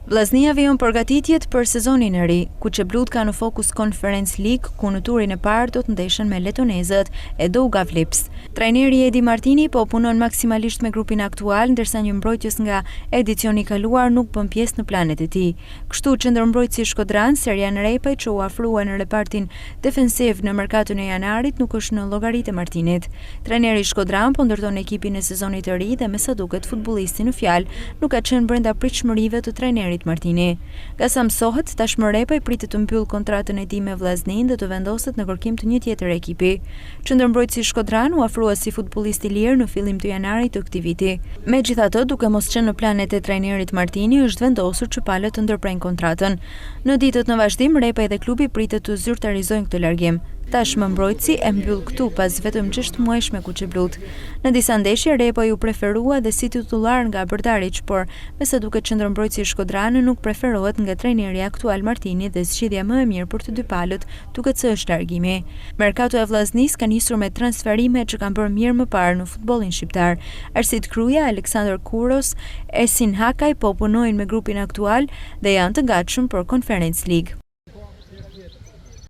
Vllaznia vijon përgatitjet për sezonin e ri, ku Çeblut ka në fokus Conference League, ku në turin e parë do të ndeshen me letonezët e Daugavlips. Trajneri Edi Martini po punon maksimalisht me grupin aktual, ndërsa një mbrojtës nga edicioni i kaluar nuk bën pjesë në planet e tij. Kështu qendërmbrojtësi shkodran Serjan Repaj, që u afrua në repartin defensiv në merkaton e janarit, nuk është në llogaritë e Martinit. Trajneri shkodran po ndërton ekipin e sezonit të ri dhe me sa duket futbollisti në fjalë nuk ka qenë brenda pritshmërive të trajnerit Martini. Nga sa mësohet, tashmë Repaj pritet të mbyll kontratën e tij me vllaznin dhe të vendoset në kërkim të një tjetër ekipi. Qendërmbrojtësi shkodran u afrua si futbollist i lirë në fillim të janarit të këtij viti. Megjithatë, duke mos qenë në planet e trajnerit Martini, është vendosur që palët të ndërprejnë kontratën. Në ditët në vazhdim, Repaj dhe klubi pritet të zyrtarizojnë këtë largim. Tashmë mbrojtësi e mbyll këtu pas vetëm 6 muajsh me Kuçeblut. Në disa ndeshje Repaj u preferua dhe si titullar nga Brdarić, por me sa duket qendërmbrojtësi shkodran nuk preferohet nga trajneri aktual Martini dhe zgjidhja më e mirë për të dy palët duket se është largimi. Merkato e vllaznisë ka nisur me transferime që kanë bërë mirë më parë në futbollin shqiptar. Arsit Kruja, Aleksandar Kuros, Esin Hakaj po punojnë me grupin aktual dhe janë të gatshëm për Conference League.